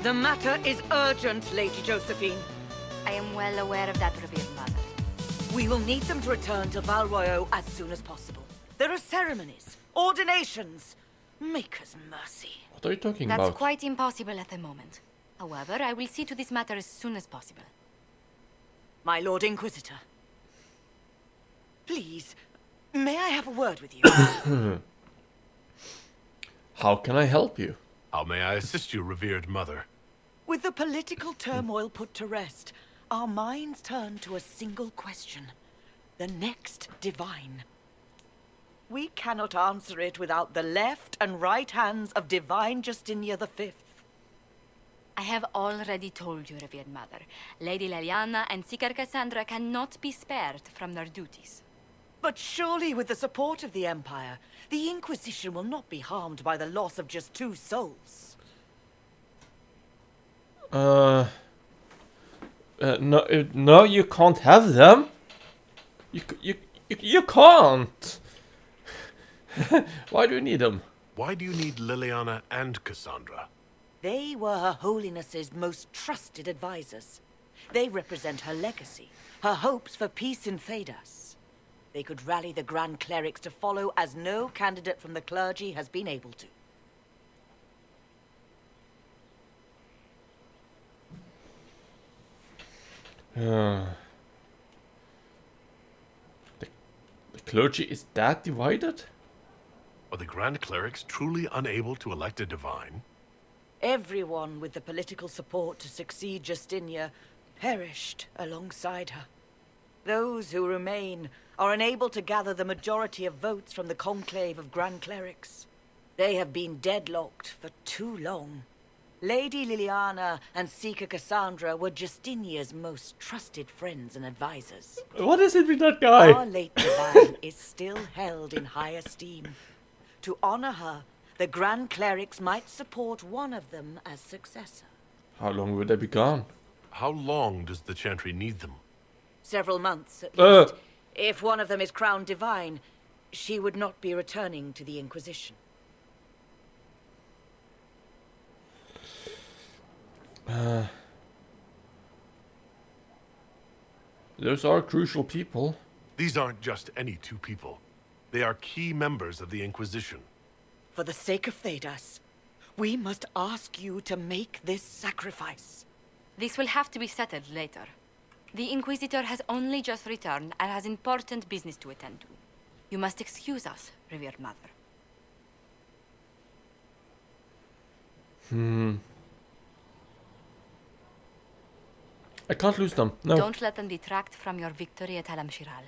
The matter is urgent, Lady Josephine. I am well aware of that, revered mother. We will need them to return to Val Royeaux as soon as possible. There are ceremonies, ordinations. Maker's mercy. What are you talking That's about? quite impossible at the moment. However, I will see to this matter as soon as possible. My Lord Inquisitor. Please, may I have a word with you? How can I help you? How may I assist you, revered mother? With the political turmoil put to rest, our minds turn to a single question. The next divine. We cannot answer it without the left and right hands of Divine Justinia V. I have already told you, revered mother. Lady Leliana and Seeker Cassandra cannot be spared from their duties. But surely with the support of the Empire, the Inquisition will not be harmed by the loss of just 2 souls. No, no, you can't have them. You can't. Why do you need them? Why do you need Liliana and Cassandra? They were Her Holiness's most trusted advisors. They represent her legacy, her hopes for peace in Thedas. They could rally the Grand Clerics to follow as no candidate from the clergy has been able to. The clergy is that divided? Are the Grand Clerics truly unable to elect a divine? Everyone with the political support to succeed Justinia perished alongside her. Those who remain are unable to gather the majority of votes from the conclave of Grand Clerics. They have been deadlocked for too long. Lady Liliana and Seeker Cassandra were Justinia's most trusted friends and advisors. What is it with that guy? Our late divine is still held in high esteem. To honor her, the Grand Clerics might support one of them as successor. How long will they be gone? How long does the chantry need them? Several months, at least. If one of them is crowned divine, she would not be returning to the Inquisition. Those are crucial people. These aren't just any 2 people. They are key members of the Inquisition. For the sake of Thedas, we must ask you to make this sacrifice. This will have to be settled later. The Inquisitor has only just returned and has important business to attend to. You must excuse us, revered mother. I can't lose them. No. Don't let them detract from your victory at Alam-Shiral.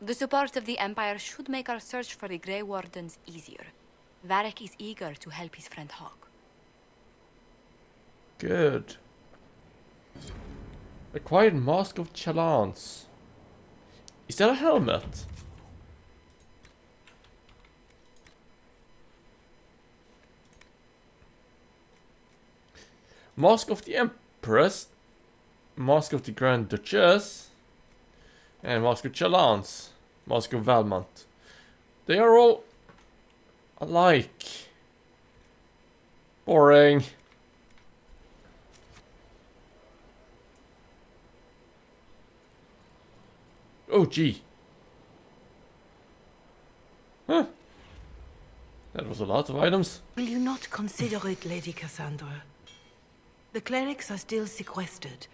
The support of the Empire should make our search for the Grey Wardens easier. Varric is eager to help his friend Hawk. Good. Acquired Mask of Chalance. Is that a helmet? Mask of the Empress. Mask of the Grand Duchess. And Mask of Chalance. Mask of Valmont. They are all alike. Boring. Oh, gee. Huh. That was a lot of items. Will you not consider it, Lady Cassandra? The clerics are still sequestered.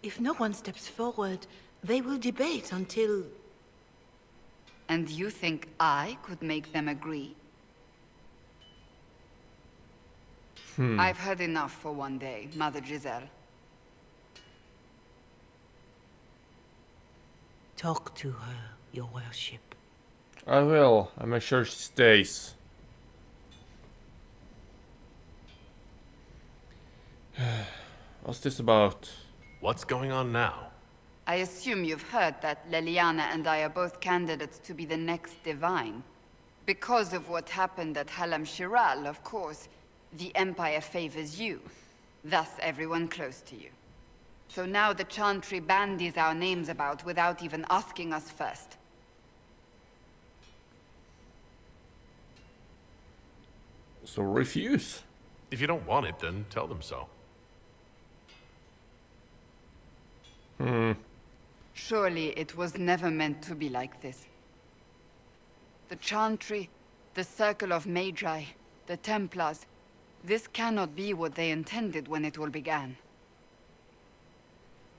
If no one steps forward, they will debate until... And you think I could make them agree? I've heard enough for one day, Mother Giselle. Talk to her, your worship. I will. I make sure she stays. What's this about? What's going on now? I assume you've heard that Leliana and I are both candidates to be the next divine. Because of what happened at Halam-Shiral, of course, the Empire favors you. Thus, everyone close to you. So now the chantry bandies our names about without even asking us first. So refuse. If you don't want it, then tell them so. Surely it was never meant to be like this. The chantry, the Circle of Magi, the Templars. This cannot be what they intended when it all began.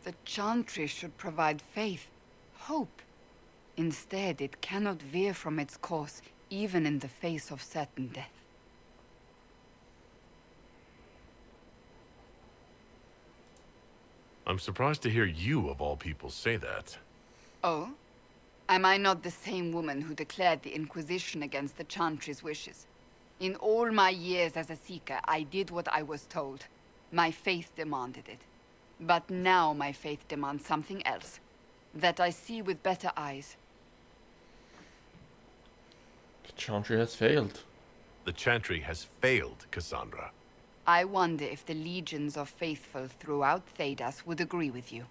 The chantry should provide faith, hope. Instead, it cannot veer from its course, even in the face of certain death. I'm surprised to hear you, of all people, say that. Oh? Am I not the same woman who declared the Inquisition against the chantry's wishes? In all my years as a seeker, I did what I was told. My faith demanded it. But now my faith demands something else. That I see with better eyes. The chantry has failed. The chantry has failed, Cassandra. I wonder if the legions of faithful throughout Thedas would agree with you.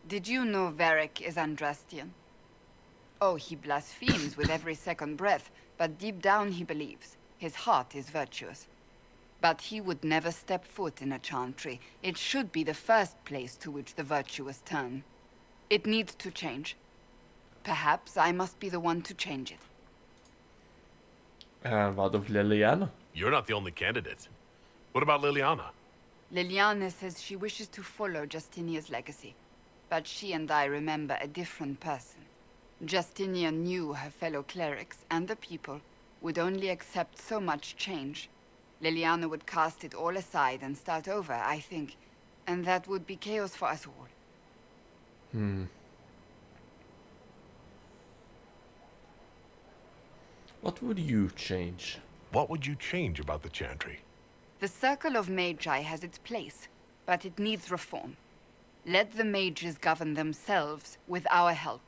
Did you know Varric is Andrastian? Oh, he blasphemes with every second breath, but deep down he believes. His heart is virtuous. But he would never step foot in a chantry. It should be the first place to which the virtuous turn. It needs to change. Perhaps I must be the one to change it. And what of Liliana? You're not the only candidate. What about Liliana? Liliana says she wishes to follow Justinia's legacy. But she and I remember a different person. Justinia knew her fellow clerics and the people would only accept so much change. Liliana would cast it all aside and start over, I think. And that would be chaos for us all. What would you change? What would you change about the chantry? The Circle of Magi has its place, but it needs reform. Let the mages govern themselves with our help.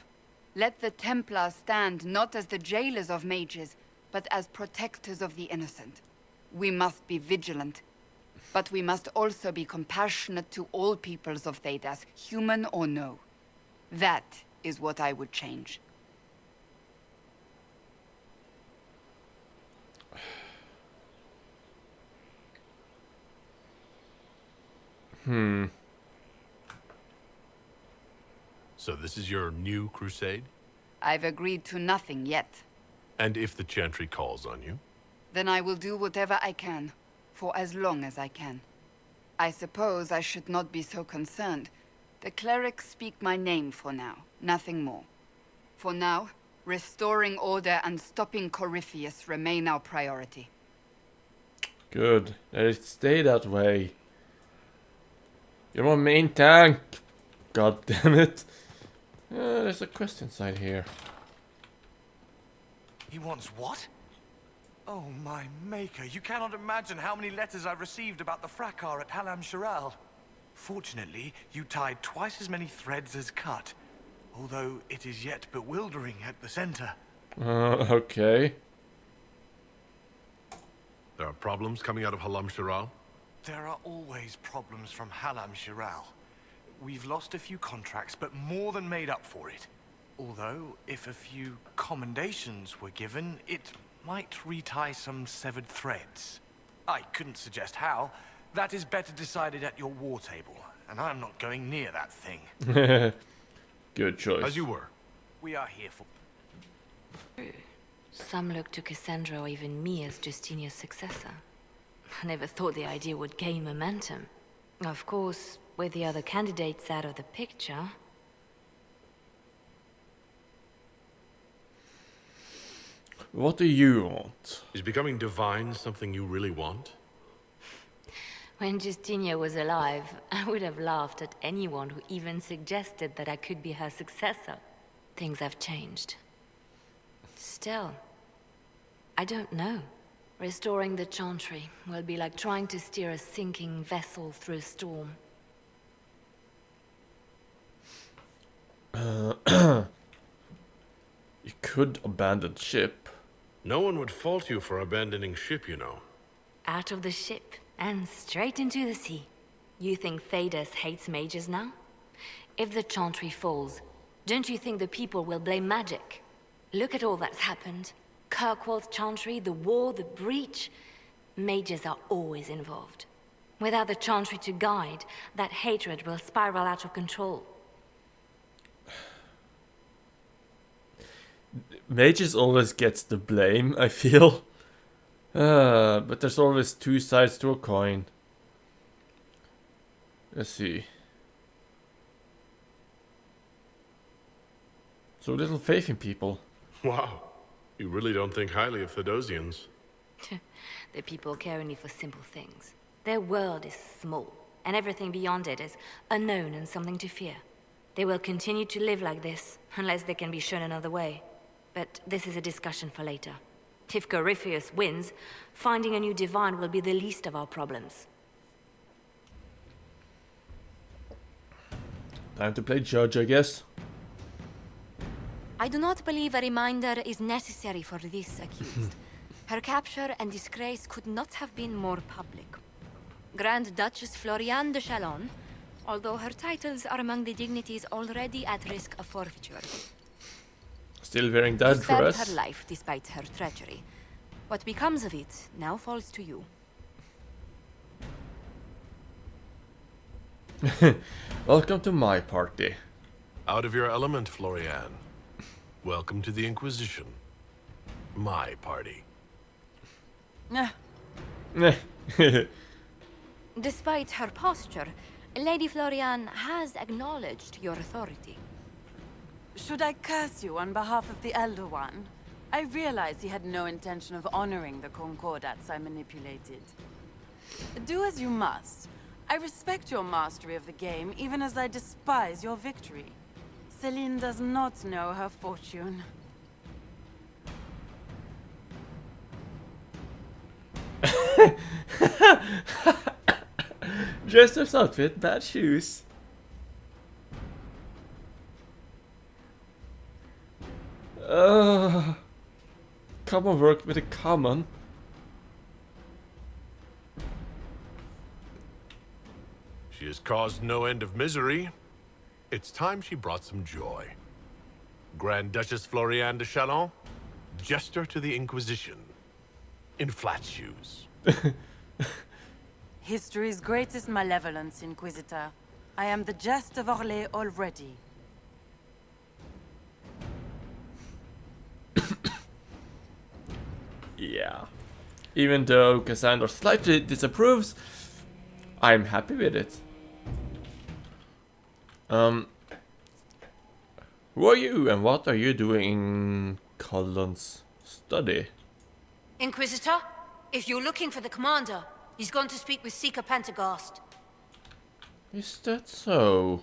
Let the Templars stand not as the jailers of mages, but as protectors of the innocent. We must be vigilant, but we must also be compassionate to all peoples of Thedas, human or no. That is what I would change. So this is your new crusade? I've agreed to nothing yet. And if the chantry calls on you? Then I will do whatever I can, for as long as I can. I suppose I should not be so concerned. The clerics speak my name for now, nothing more. For now, restoring order and stopping Corypheus remain our priority. Good. Let it stay that way. You're my main tank. God damn it. There's a quest inside here. He wants what? Oh, my maker, you cannot imagine how many letters I've received about the fracas at Halam Shiral. Fortunately, you tied twice as many threads as cut, although it is yet bewildering at the center. Okay. There are problems coming out of Halam Shiral? There are always problems from Halam Shiral. We've lost a few contracts, but more than made up for it. Although, if a few commendations were given, it might retie some severed threads. I couldn't suggest how. That is better decided at your war table, and I'm not going near that thing. Good choice. As you were. We are here for... Some look to Cassandra or even me as Justinia's successor. I never thought the idea would gain momentum. Of course, with the other candidates out of the picture... What do you want? Is becoming divine something you really want? When Justinia was alive, I would have laughed at anyone who even suggested that I could be her successor. Things have changed. Still, I don't know. Restoring the chantry will be like trying to steer a sinking vessel through a storm. You could abandon ship. No one would fault you for abandoning ship, you know. Out of the ship and straight into the sea. You think Thedas hates mages now? If the chantry falls, don't you think the people will blame magic? Look at all that's happened. Kirkwall's chantry, the war, the breach. Mages are always involved. Without the chantry to guide, that hatred will spiral out of control. Mages always gets the blame, I feel. But there's always two sides to a coin. Let's see. So little faith in people. Wow. You really don't think highly of Thedosians. The people care only for simple things. Their world is small, and everything beyond it is unknown and something to fear. They will continue to live like this, unless they can be shown another way. But this is a discussion for later. If Corypheus wins, finding a new divine will be the least of our problems. Time to play judge, I guess. I do not believe a reminder is necessary for this accused. Her capture and disgrace could not have been more public. Grand Duchess Floriane de Chalon, although her titles are among the dignities already at risk of forfeiture. Still wearing that She spared dress. her life despite her treachery. What becomes of it now falls to you. Welcome to my party. Out of your element, Floriane. Welcome to the Inquisition. My party. Despite her posture, Lady Floriane has acknowledged your authority. Should I curse you on behalf of the Elder One? I realize he had no intention of honoring the concordats I manipulated. Do as you must. I respect your mastery of the game, even as I despise your victory. Celine does not know her fortune. Jester's outfit, bad shoes. Common work with a common. She has caused no end of misery. It's time she brought some joy. Grand Duchess Floriane de Chalon, jester to the Inquisition, in flat shoes. History's greatest malevolence, Inquisitor. I am the jest of Orlais already. Yeah. Even though Cassandra slightly disapproves, I'm happy with it. Who are you and what are you doing in Cullen's study? Inquisitor, if you're looking for the commander, he's gone to speak with Seeker Pentagast. Is that so?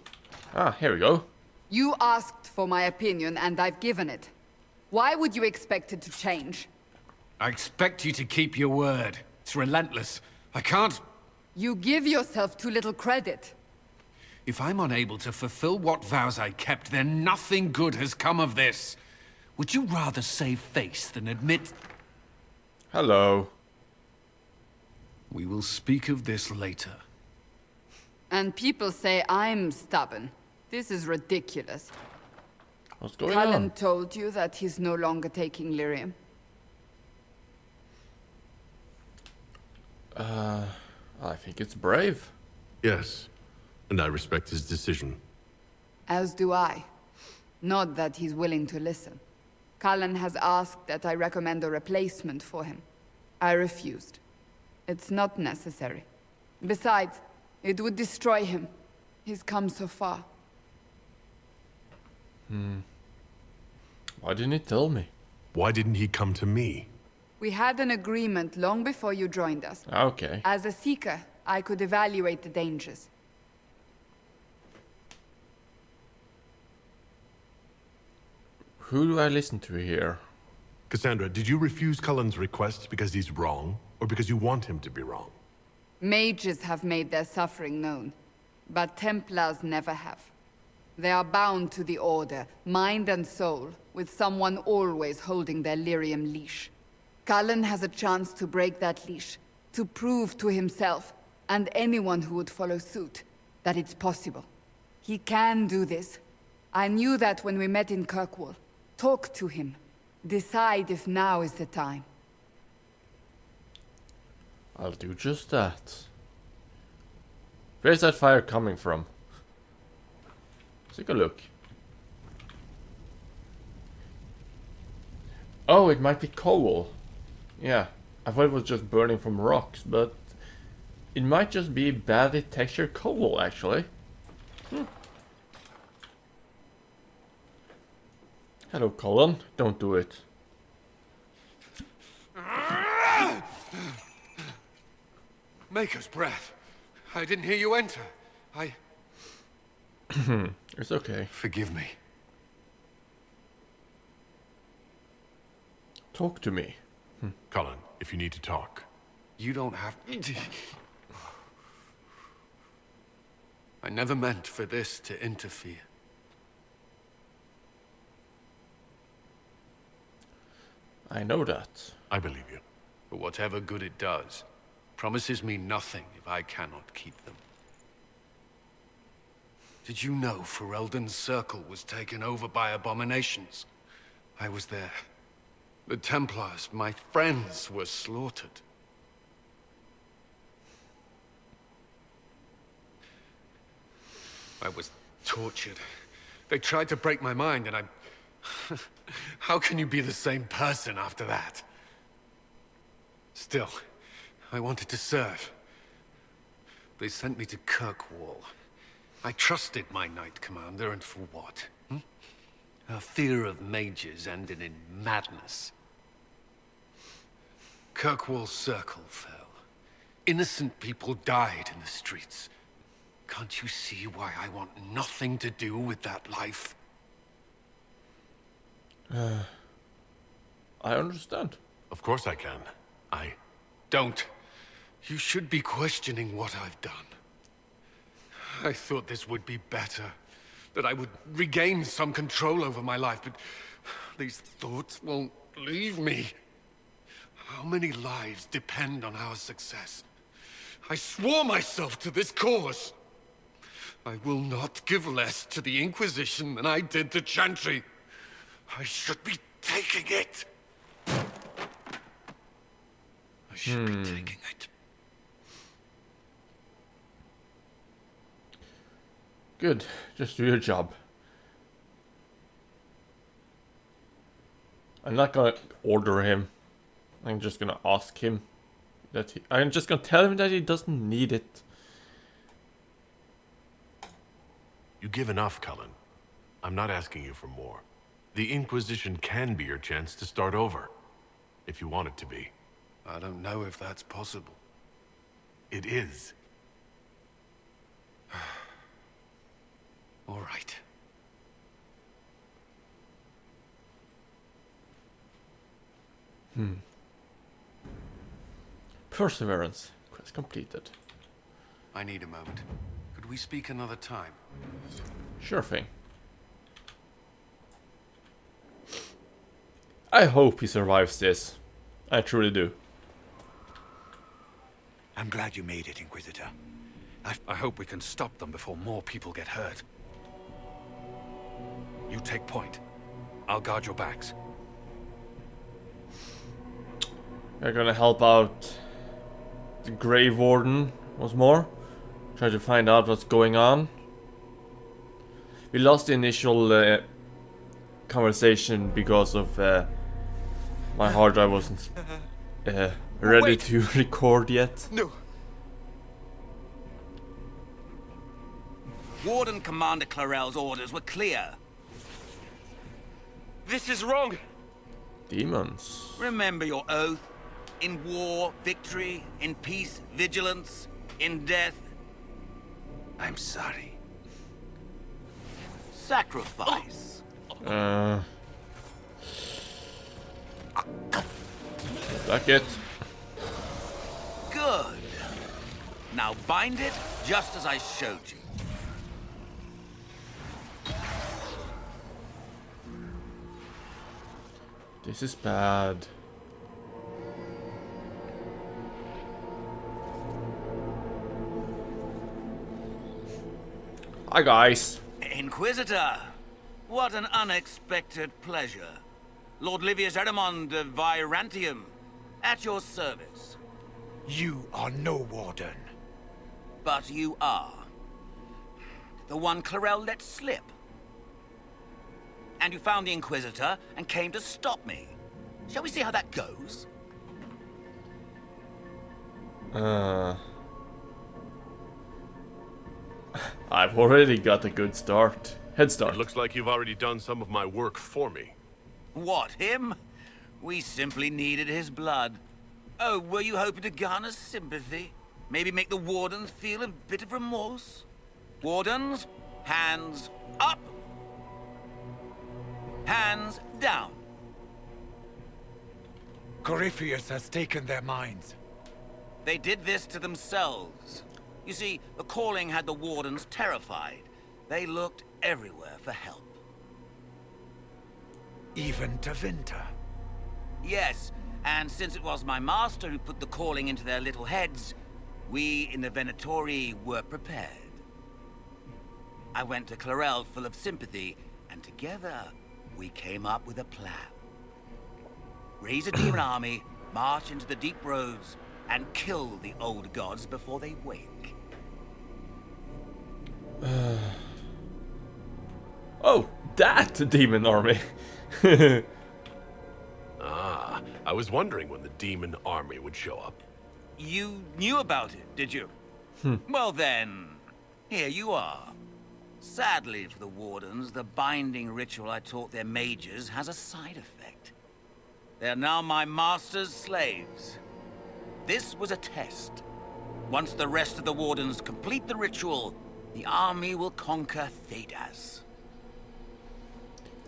Ah, here we go. You asked for my opinion, and I've given it. Why would you expect it to change? I expect you to keep your word. It's relentless. I can't... You give yourself too little credit. If I'm unable to fulfill what vows I kept, then nothing good has come of this. Would you rather save face than admit... Hello. We will speak of this later. And people say I'm stubborn. This is ridiculous. What's going Cullen on? told you that he's no longer taking lyrium. I think it's brave. Yes, and I respect his decision. As do I. Not that he's willing to listen. Cullen has asked that I recommend a replacement for him. I refused. It's not necessary. Besides, it would destroy him. He's come so far. Why didn't he tell me? Why didn't he come to me? We had an agreement long before you joined us. Okay. As a seeker, I could evaluate the dangers. Who do I listen to here? Cassandra, did you refuse Cullen's request because he's wrong, or because you want him to be wrong? Mages have made their suffering known, but Templars never have. They are bound to the Order, mind and soul, with someone always holding their lyrium leash. Cullen has a chance to break that leash, to prove to himself, and anyone who would follow suit, that it's possible. He can do this. I knew that when we met in Kirkwall. Talk to him. Decide if now is the time. I'll do just that. Where's that fire coming from? Let's take a look. Oh, it might be coal. Yeah, I thought it was just burning from rocks, but it might just be badly textured coal, actually. Hello, Colin. Don't do it. Maker's breath. I didn't hear you enter. It's okay. Forgive me. Talk to me. Colin, if you need to talk. You don't have... I never meant for this to interfere. I know that. I believe you. But whatever good it does, promises me nothing if I cannot keep them. Did you know Ferelden's circle was taken over by abominations? I was there. The Templars, my friends, were slaughtered. I was tortured. They tried to break my mind, and I... How can you be the same person after that? Still, I wanted to serve. They sent me to Kirkwall. I trusted my Knight Commander, and for what? Her fear of mages ended in madness. Kirkwall's circle fell. Innocent people died in the streets. Can't you see why I want nothing to do with that life? I understand. Of course I can. Don't. You should be questioning what I've done. I thought this would be better. That I would regain some control over my life, but these thoughts won't leave me. How many lives depend on our success? I swore myself to this cause. I will not give less to the Inquisition than I did to Chantry. I should be taking it. I should be taking it. Good. Just do your job. I'm not gonna order him. I'm just gonna ask him that I'm just gonna tell him that he doesn't need it. You give enough, Cullen. I'm not asking you for more. The Inquisition can be your chance to start over. If you want it to be. I don't know if that's possible. It is. All right. Perseverance. Quest completed. I need a moment. Could we speak another time? Sure thing. I hope he survives this. I truly do. I'm glad you made it, Inquisitor. I hope we can stop them before more people get hurt. You take point. I'll guard your backs. We're gonna help out the Grave Warden once more. Try to find out what's going on. We lost the initial conversation because of my hard drive wasn't ready to record yet. No. Warden Commander Clarel's orders were clear. This is wrong. Demons. Remember your oath. In war, victory. In peace, vigilance. In death, I'm sorry. sacrifice. Back it. Good. Now bind it just as I showed you. This is bad. Hi guys. Inquisitor, what an unexpected pleasure. Lord Livius Erimond of Virantium, at your service. You are no warden. but you are. The one Clarel let slip. And you found the Inquisitor and came to stop me. Shall we see how that goes? I've already got a good start. Head start. It looks like you've already done some of my work for me. What, him? We simply needed his blood. Oh, were you hoping to garner sympathy? Maybe make the Wardens feel a bit of remorse? Wardens, hands up. Hands down. Corypheus has taken their minds. They did this to themselves. You see, the calling had the Wardens terrified. They looked everywhere for help. Even to Vinter. Yes, and since it was my master who put the calling into their little heads, we in the Venatori were prepared. I went to Clarel full of sympathy, and together we came up with a plan. Raise a demon army, march into the deep roads, and kill the old gods before they wake. Oh, that demon army. Ah, I was wondering when the demon army would show up. You knew about it, did you? Well then, here you are. Sadly for the Wardens, the binding ritual I taught their mages has a side effect. They are now my master's slaves. This was a test. Once the rest of the Wardens complete the ritual, the army will conquer Thedas.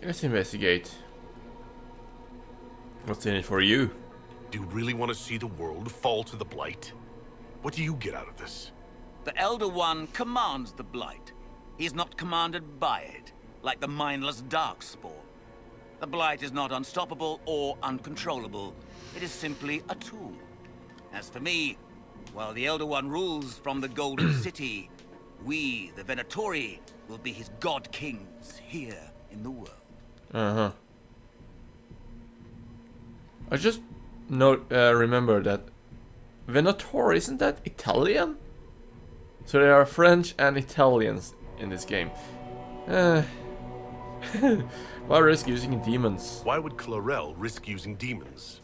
Let's investigate. What's in it for you? Do you really want to see the world fall to the Blight? What do you get out of this? The Elder One commands the Blight. He is not commanded by it, like the mindless Darkspawn. The Blight is not unstoppable or uncontrollable. It is simply a tool. As for me, while the Elder One rules from the Golden City, we, the Venatori, will be his god kings here in the world. Uh-huh. I just remember that Venatori, isn't that Italian? So there are French and Italians in this game. Why risk using demons? Why would Clarel risk using demons?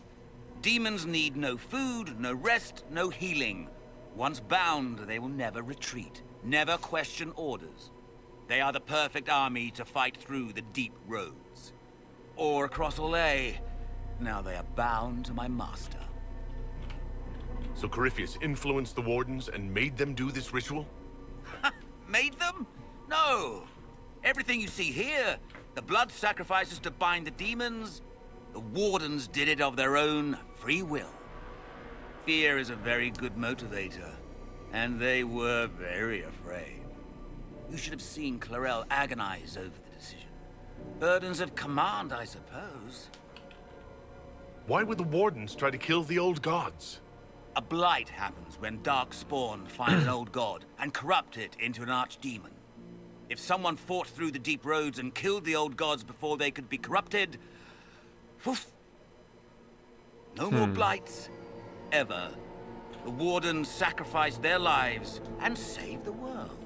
Demons need no food, no rest, no healing. Once bound, they will never retreat, never question orders. They are the perfect army to fight through the deep roads. Or across Olay. Now they are bound to my master. So Corypheus influenced the Wardens and made them do this ritual? Made them? No. Everything you see here, the blood sacrifices to bind the demons, the Wardens did it of their own free will. Fear is a very good motivator, and they were very afraid. You should have seen Clarel agonize over the decision. Burdens of command, I suppose. Why would the Wardens try to kill the old gods? A blight happens when Darkspawn find an old god and corrupt it into an archdemon. If someone fought through the deep roads and killed the old gods before they could be corrupted, poof, no more blights, ever. The Wardens sacrificed their lives and saved the world.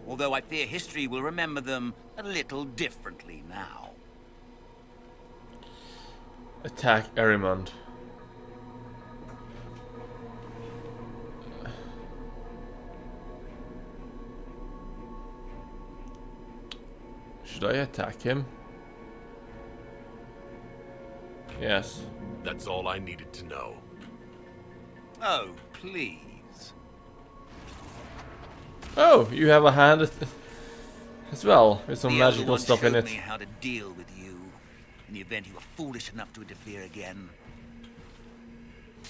Although I fear history will remember them a little differently now. Attack Erimond. Should I attack him? Yes. That's all I needed to know. Oh, please. Oh, you have a hand as well, with some The magical Elder One stuff in showed it. me how to deal with you in the event you were foolish enough to interfere again.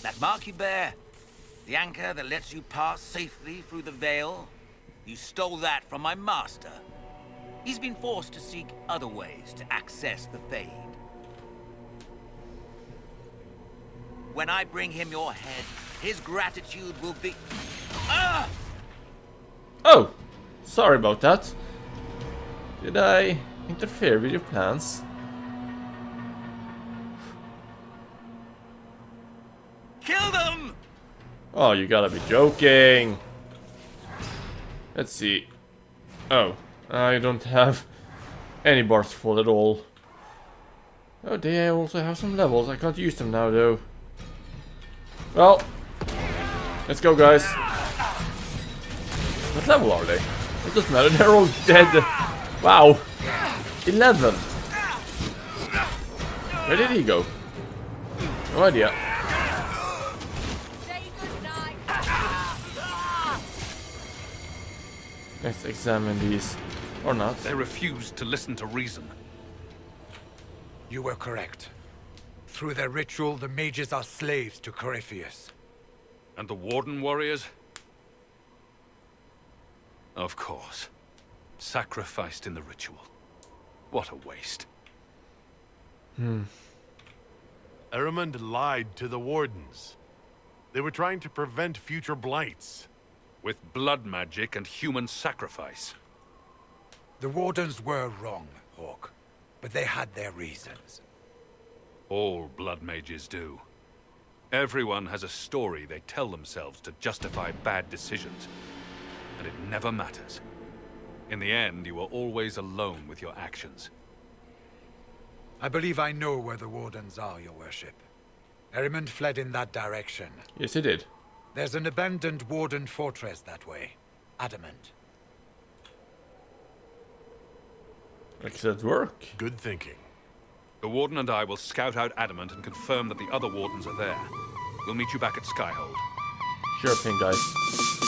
That mark you bear, the anchor that lets you pass safely through the veil, you stole that from my master. He's been forced to seek other ways to access the Fade. When I bring him your head, his gratitude will be... Ah! Oh! Sorry about that. Did I interfere with your plans? Kill them! Oh, you gotta be joking. Let's see. Oh, I don't have any bars full at all. Oh, they also have some levels. I can't use them now, though. Well, let's go, guys. What level are they? It doesn't matter. They're all dead. Wow. 11. Where did he go? No idea. Let's examine these. Or not. They refused to listen to reason. You were correct. Through their ritual, the mages are slaves to Corypheus. And the Warden warriors? Of course. Sacrificed in the ritual. What a waste. Erimund lied to the Wardens. They were trying to prevent future blights. With blood magic and human sacrifice. The Wardens were wrong, Hawk. But they had their reasons. All blood mages do. Everyone has a story they tell themselves to justify bad decisions. And it never matters. In the end, you are always alone with your actions. I believe I know where the Wardens are, Your Worship. Erimund fled in that direction. Yes, he did. There's an abandoned Warden fortress that way. Adamant. Excellent work. Good thinking. The Warden and I will scout out Adamant and confirm that the other Wardens are there. We'll meet you back at Skyhold. Sure thing, guys.